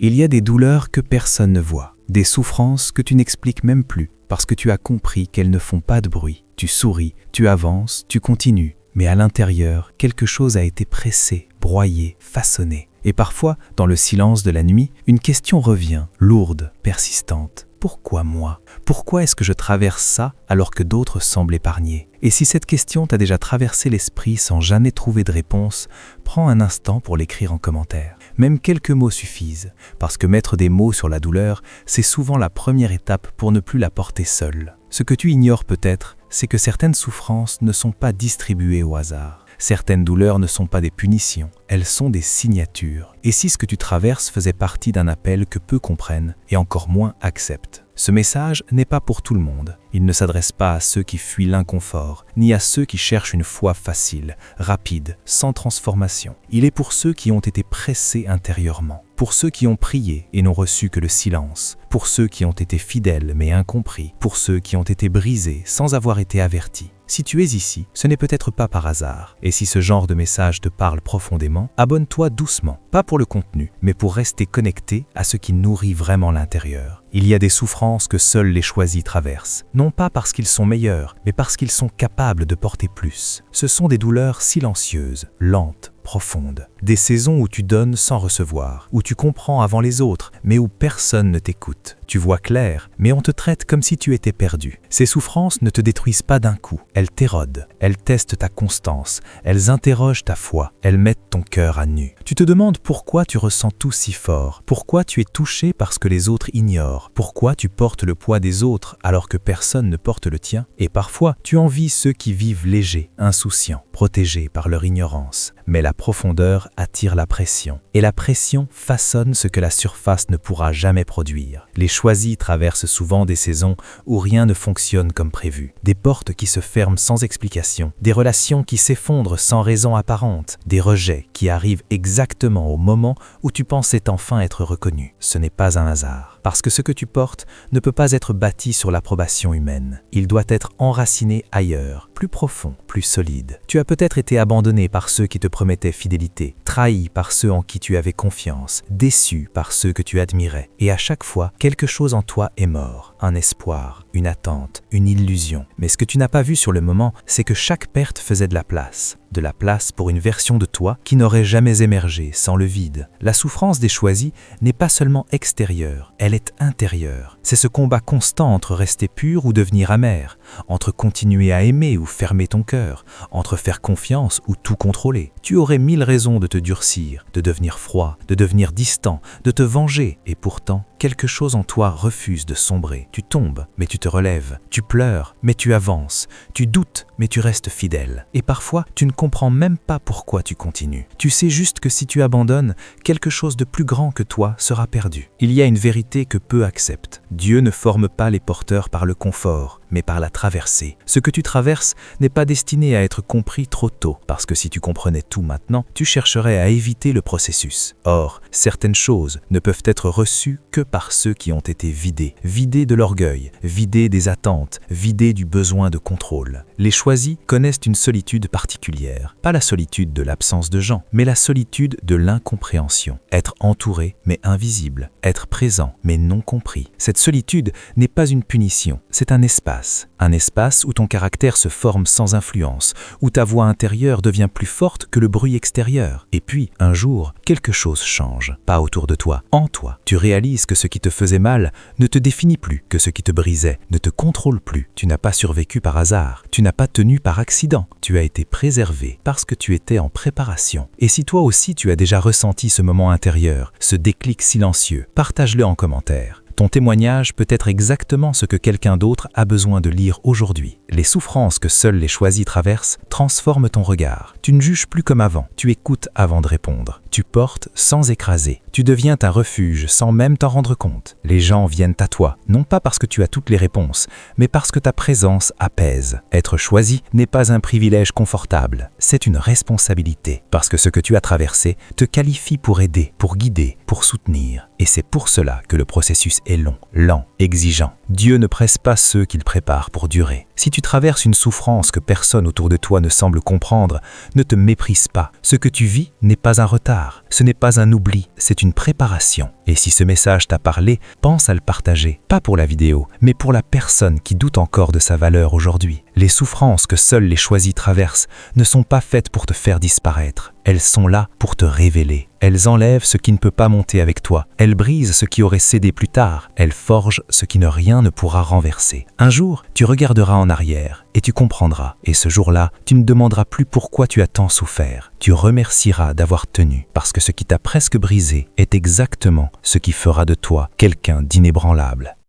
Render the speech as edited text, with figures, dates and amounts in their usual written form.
Il y a des douleurs que personne ne voit, des souffrances que tu n'expliques même plus parce que tu as compris qu'elles ne font pas de bruit. Tu souris, tu avances, tu continues, mais à l'intérieur, quelque chose a été pressé, broyé, façonné. Et parfois, dans le silence de la nuit, une question revient, lourde, persistante. Pourquoi moi? Pourquoi est-ce que je traverse ça alors que d'autres semblent épargnés? Et si cette question t'a déjà traversé l'esprit sans jamais trouver de réponse, prends un instant pour l'écrire en commentaire. Même quelques mots suffisent, parce que mettre des mots sur la douleur, c'est souvent la première étape pour ne plus la porter seule. Ce que tu ignores peut-être, c'est que certaines souffrances ne sont pas distribuées au hasard. Certaines douleurs ne sont pas des punitions, elles sont des signatures. Et si ce que tu traverses faisait partie d'un appel que peu comprennent et encore moins acceptent? Ce message n'est pas pour tout le monde. Il ne s'adresse pas à ceux qui fuient l'inconfort, ni à ceux qui cherchent une foi facile, rapide, sans transformation. Il est pour ceux qui ont été pressés intérieurement, pour ceux qui ont prié et n'ont reçu que le silence, pour ceux qui ont été fidèles mais incompris, pour ceux qui ont été brisés sans avoir été avertis. Si tu es ici, ce n'est peut-être pas par hasard. Et si ce genre de message te parle profondément, abonne-toi doucement, pas pour le contenu, mais pour rester connecté à ce qui nourrit vraiment l'intérieur. Il y a des souffrances que seuls les choisis traversent, non pas parce qu'ils sont meilleurs, mais parce qu'ils sont capables de porter plus. Ce sont des douleurs silencieuses, lentes, profondes. Des saisons où tu donnes sans recevoir, où tu comprends avant les autres, mais où personne ne t'écoute. Tu vois clair, mais on te traite comme si tu étais perdu. Ces souffrances ne te détruisent pas d'un coup, elles t'érodent, elles testent ta constance, elles interrogent ta foi, elles mettent ton cœur à nu. Tu te demandes pourquoi tu ressens tout si fort, pourquoi tu es touché parce que les autres ignorent, pourquoi tu portes le poids des autres alors que personne ne porte le tien. Et parfois, tu envies ceux qui vivent légers, insouciants, protégés par leur ignorance. Mais la profondeur attire la pression, et la pression façonne ce que la surface ne pourra jamais produire. Les choisis traversent souvent des saisons où rien ne fonctionne comme prévu, des portes qui se ferment sans explication, des relations qui s'effondrent sans raison apparente, des rejets qui arrivent exactement au moment où tu pensais enfin être reconnu. Ce n'est pas un hasard, parce que ce que tu portes ne peut pas être bâti sur l'approbation humaine. Il doit être enraciné ailleurs, plus profond, plus solide. Tu as peut-être été abandonné par ceux qui te promettaient fidélité, trahi par ceux en qui tu avais confiance, déçu par ceux que tu admirais. Et à chaque fois, quelque chose en toi est mort. Un espoir, une attente, une illusion. Mais ce que tu n'as pas vu sur le moment, c'est que chaque perte faisait de la place. De la place pour une version de toi qui n'aurait jamais émergé sans le vide. La souffrance des choisis n'est pas seulement extérieure, elle est intérieure. C'est ce combat constant entre rester pur ou devenir amer, entre continuer à aimer ou fermer ton cœur, entre faire confiance ou tout contrôler. Tu aurais 1000 raisons de te durcir, de devenir froid, de devenir distant, de te venger, et pourtant, quelque chose en toi refuse de sombrer. Tu tombes, mais tu te relèves. Tu pleures, mais tu avances. Tu doutes, mais tu restes fidèle. Et parfois, tu ne comprends même pas pourquoi tu continues. Tu sais juste que si tu abandonnes, quelque chose de plus grand que toi sera perdu. Il y a une vérité que peu acceptent. Dieu ne forme pas les porteurs par le confort, mais par la traversée. Ce que tu traverses n'est pas destiné à être compris trop tôt, parce que si tu comprenais tout maintenant, tu chercherais à éviter le processus. Or, certaines choses ne peuvent être reçues que par ceux qui ont été vidés de l'orgueil, vidés des attentes, vidés du besoin de contrôle. Les choisis connaissent une solitude particulière, pas la solitude de l'absence de gens, mais la solitude de l'incompréhension. Être entouré, mais invisible, être présent, mais non compris. Cette solitude n'est pas une punition, c'est un espace où ton caractère se forme sans influence, où ta voix intérieure devient plus forte que le bruit extérieur. Et puis, un jour, quelque chose change, pas autour de toi, en toi. Tu réalises que ce qui te faisait mal ne te définit plus, que ce qui te brisait ne te contrôle plus. Tu n'as pas survécu par hasard, tu n'as pas tenu par accident, tu as été préservé parce que tu étais en préparation. Et si toi aussi tu as déjà ressenti ce moment intérieur, ce déclic silencieux, partage-le en commentaire. Ton témoignage peut être exactement ce que quelqu'un d'autre a besoin de lire aujourd'hui. Les souffrances que seuls les choisis traversent transforment ton regard. Tu ne juges plus comme avant, tu écoutes avant de répondre. Tu portes sans écraser. Tu deviens un refuge sans même t'en rendre compte. Les gens viennent à toi, non pas parce que tu as toutes les réponses, mais parce que ta présence apaise. Être choisi n'est pas un privilège confortable, c'est une responsabilité. Parce que ce que tu as traversé te qualifie pour aider, pour guider, pour soutenir. Et c'est pour cela que le processus est long, lent, exigeant. Dieu ne presse pas ceux qu'il prépare pour durer. Si tu traverses une souffrance que personne autour de toi ne semble comprendre, ne te méprise pas. Ce que tu vis n'est pas un retard, ce n'est pas un oubli, c'est une préparation. Et si ce message t'a parlé, pense à le partager, pas pour la vidéo, mais pour la personne qui doute encore de sa valeur aujourd'hui. Les souffrances que seuls les choisis traversent ne sont pas faites pour te faire disparaître. Elles sont là pour te révéler. Elles enlèvent ce qui ne peut pas monter avec toi. Elles brisent ce qui aurait cédé plus tard. Elles forgent ce qui rien ne pourra renverser. Un jour, tu regarderas en arrière et tu comprendras. Et ce jour-là, tu ne demanderas plus pourquoi tu as tant souffert. Tu remercieras d'avoir tenu, parce que ce qui t'a presque brisé est exactement ce qui fera de toi quelqu'un d'inébranlable.